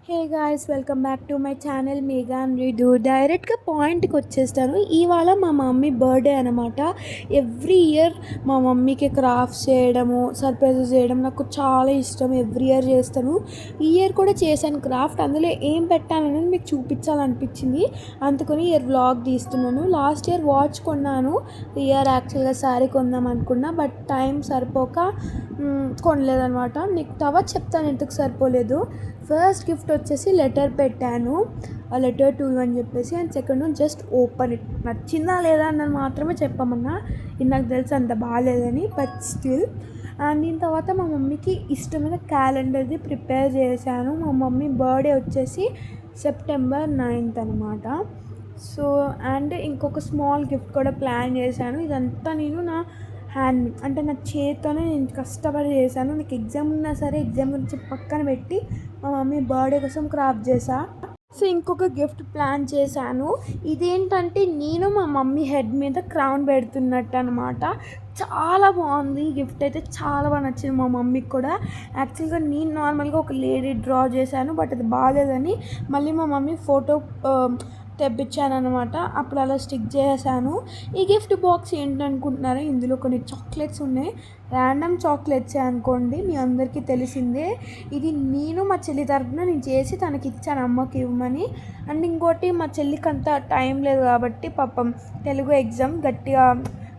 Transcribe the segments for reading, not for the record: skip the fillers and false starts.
Hey guys, welcome back to my channel Megha and రీడు. డైరెక్ట్గా పాయింట్కి వచ్చేస్తాను. ఇవాళ మా మమ్మీ బర్త్డే అనమాట. ఎవ్రీ ఇయర్ మా మమ్మీకి క్రాఫ్ట్స్ చేయడము, సర్ప్రైజెస్ చేయడం నాకు చాలా ఇష్టం. ఎవ్రీ ఇయర్ చేస్తాను. ఈ ఇయర్ కూడా చేశాను క్రాఫ్ట్. అందులో ఏం పెట్టాలనేది మీకు చూపించాలనిపించింది, అందుకని ఇయర్ వ్లాగ్ తీస్తున్నాను. లాస్ట్ ఇయర్ వాచ్ కొన్నాను, ఈ ఇయర్ యాక్చువల్గా శారీ కొందాం అనుకున్నా, బట్ టైం సరిపోక కొనలేదనమాట. నీకు తర్వాత చెప్తాను ఎందుకు సరిపోలేదు. ఫస్ట్ గిఫ్ట్ వచ్చేసి లెటర్ పెట్టాను, ఆ లెటర్ టు యూ అని చెప్పేసి. And second just open it. నచ్చిందా లేదా అన్నది మాత్రమే చెప్పమన్నా, ఇది నాకు తెలుసు అంత బాగాలేదని, బట్ స్టిల్. అండ్ దీని తర్వాత మా మమ్మీకి ఇష్టమైన క్యాలెండర్ది ప్రిపేర్ చేశాను. మా మమ్మీ బర్త్డే వచ్చేసి సెప్టెంబర్ 9th అనమాట. సో అండ్ ఇంకొక స్మాల్ గిఫ్ట్ కూడా ప్లాన్ చేశాను. ఇదంతా నేను నా హ్యాండ్ అంటే నా చేతితోనే నేను కష్టపడి చేశాను. నాకు ఎగ్జామ్ ఉన్నా సరే ఎగ్జామ్ గురించి పక్కన పెట్టి మా మమ్మీ బర్త్డే కోసం క్రాఫ్ట్ చేశా. సో ఇంకొక గిఫ్ట్ ప్లాన్ చేశాను. ఇదేంటంటే నేను మా మమ్మీ హెడ్ మీద క్రౌన్ పెడుతున్నట్టు అనమాట. చాలా బాగుంది గిఫ్ట్ అయితే, చాలా బాగా నచ్చింది మా మమ్మీకి కూడా. యాక్చువల్గా నేను నార్మల్గా ఒక లేడీ డ్రా చేశాను, బట్ అది బాగాలేదని మళ్ళీ మా మమ్మీ ఫోటో తెప్పించాను అనమాట. అప్పుడు అలా స్టిక్ చేశాను. ఈ గిఫ్ట్ బాక్స్ ఏంటనుకుంటున్నారు, ఇందులో కొన్ని చాక్లెట్స్ ఉన్నాయి. ర్యాండమ్ చాక్లెట్సే అనుకోండి, మీ అందరికీ తెలిసిందే. ఇది నేను మా చెల్లి తరఫున నేను చేసి తనకి ఇచ్చాను, అమ్మకి ఇవ్వమని. అండ్ ఇంకోటి, మా చెల్లికి అంత టైం లేదు కాబట్టి పాపం తెలుగు ఎగ్జామ్ గట్టిగా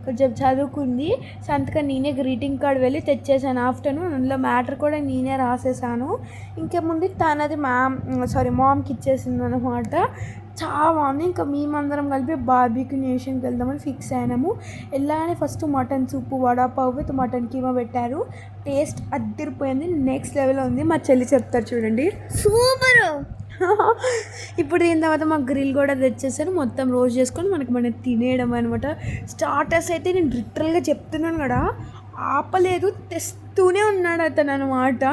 కొంచెం చదువుకుంది. సో అందుకని నేనే గ్రీటింగ్ కార్డ్ వెళ్ళి తెచ్చేసాను ఆఫ్టర్నూన్. అందులో మ్యాటర్ కూడా నేనే రాసేసాను. ఇంకేముంది, తనది మామ్కి ఇచ్చేసింది అనమాట. చాలా బాగుంది. ఇంకా మేమందరం కలిపి బార్బీక్యూ నేషన్కి వెళ్దామని ఫిక్స్ అయినాము. వెళ్ళగానే first mutton soup, vada pav with mutton keema పెట్టారు. టేస్ట్ అద్దరిపోయింది, నెక్స్ట్ లెవెల్ ఉంది. మా చెల్లి చెప్తారు చూడండి, సూపరు. ఇప్పుడు దీని తర్వాత మాకు గ్రిల్ కూడా తెచ్చేసారు. మొత్తం రోస్ట్ చేసుకొని మనం తినేయడం అనమాట. స్టార్టర్స్ అయితే నేను లిటరల్గా చెప్తున్నాను కదా, ఆపలేదు, తెస్తూనే ఉన్నాడు అతను అనమాట.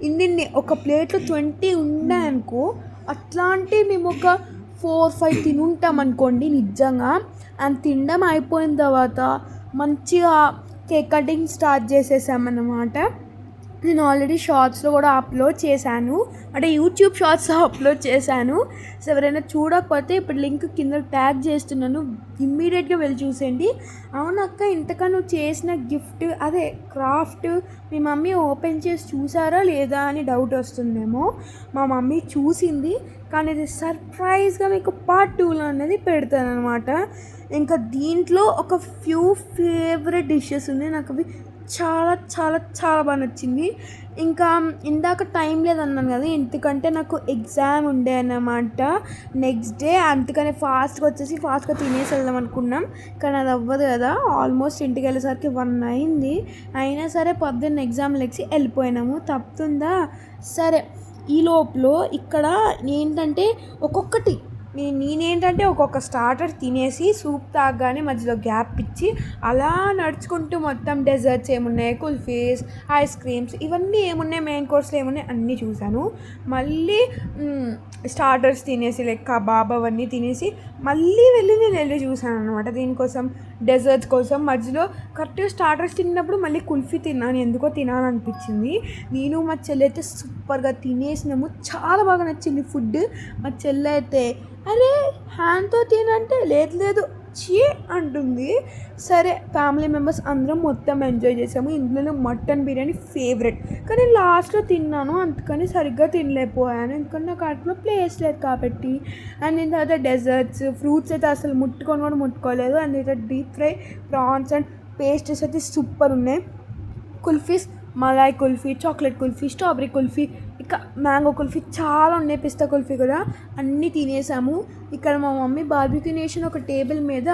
ఇన్ని ఒక ప్లేట్లో 20 ఉన్నాయనుకో, అట్లాంటి మేము ఒక 4-5 తినుంటాం అనుకోండి నిజంగా. అండ్ తినడం అయిపోయిన తర్వాత మంచిగా కేక్ కటింగ్ స్టార్ట్ చేసేసామన్నమాట. నేను ఆల్రెడీ షార్ట్స్లో కూడా అప్లోడ్ చేశాను, అంటే యూట్యూబ్ షార్ట్స్లో అప్లోడ్ చేశాను. సో ఎవరైనా చూడకపోతే ఇప్పుడు లింక్ కింద ట్యాగ్ చేస్తున్నాను, ఇమ్మీడియట్గా వెళ్ళి చూసేయండి. అవునక్క, ఇంతగా నువ్వు చేసిన గిఫ్ట్ అదే క్రాఫ్ట్ మీ మమ్మీ ఓపెన్ చేసి చూసారా లేదా అని డౌట్ వస్తుందేమో. మా మమ్మీ చూసింది, కానీ ఇది సర్ప్రైజ్గా మీకు పార్ట్ 2లో అనేది పెడతాను అనమాట. ఇంకా దీంట్లో ఒక ఫ్యూ ఫేవరెట్ డిషెస్ ఉన్నాయి, నాకు అవి చాలా చాలా చాలా బాగా నచ్చింది. ఇంకా ఇందాక టైం లేదన్నాను కదా, ఎందుకంటే నాకు ఎగ్జామ్ ఉండే అన్నమాట నెక్స్ట్ డే. అందుకని ఫాస్ట్గా తినేసి వెళ్దాం అనుకున్నాం, కానీ అది అవ్వదు కదా. ఆల్మోస్ట్ ఇంటికి వెళ్ళేసరికి 1 అయింది. అయినా సరే పొద్దున్న ఎగ్జామ్ లెక్సి వెళ్ళిపోయినాము, తప్పుతుందా. సరే, ఈ లోపల ఇక్కడ ఏంటంటే ఒక్కొక్కటి నేనేంటంటే ఒక్కొక్క స్టార్టర్ తినేసి సూప్ తాగగానే మధ్యలో గ్యాప్ ఇచ్చి అలా నడుచుకుంటూ మొత్తం డెజర్ట్స్ ఏమున్నాయి, కుల్ఫీస్, ఐస్ క్రీమ్స్, ఇవన్నీ ఏమున్నాయి, మెయిన్ కోర్స్లో ఏమున్నాయి అన్నీ చూశాను. మళ్ళీ స్టార్టర్స్ తినేసి లైక్ కబాబ్ అవన్నీ తినేసి మళ్ళీ వెళ్ళి చూశాను అనమాట దీనికోసం, డెజర్ట్స్ కోసం. మధ్యలో కరెక్ట్గా స్టార్టర్స్ తిన్నప్పుడు మళ్ళీ కుల్ఫీ తిన్నాను, ఎందుకో తినాలనిపించింది. నేను మా చెల్లి అయితే సూపర్గా తినేసినాము, చాలా బాగా నచ్చింది ఫుడ్. మా చెల్లి అయితే అరే హ్యాండ్తో తినంటే లేదు చీ అంటుంది. సరే, ఫ్యామిలీ మెంబర్స్ అందరం మొత్తం ఎంజాయ్ చేసాము. ఇందులో మటన్ బిర్యానీ ఫేవరెట్, కానీ లాస్ట్లో తిన్నాను, అందుకని సరిగ్గా తినలేకపోయాను, ఎందుకంటే నాకు కడుపులో ప్లేస్ లేదు కాబట్టి. అండ్ దీని తర్వాత డెజర్ట్స్, ఫ్రూట్స్ అయితే అసలు ముట్టుకోలేదు. అండ్ దీని deep fry prawns and pastries అయితే సూపర్ ఉన్నాయి. Kulfis, Malay kulfi, chocolate kulfi, strawberry kulfi, ఇక మ్యాంగో కుల్ఫీ, చాలా ఉన్నాయి, పిస్తా కుల్ఫీ కూడా. అన్నీ తినేసాము. ఇక్కడ మా మమ్మీ బార్బిక్యూ నేషన్ ఒక టేబుల్ మీద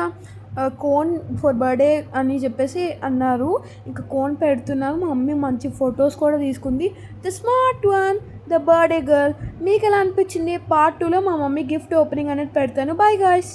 కోన్ ఫర్ బర్త్డే అని చెప్పేసి అన్నారు, ఇంకా కోన్ పెడుతున్నారు. మా మమ్మీ మంచి ఫొటోస్ కూడా తీసుకుంది. The smart one, the birthday girl. మీకు ఎలా అనిపించింది? పార్ట్ 2లో మా మమ్మీ గిఫ్ట్ ఓపెనింగ్ అనేది పెడతాను. By guys.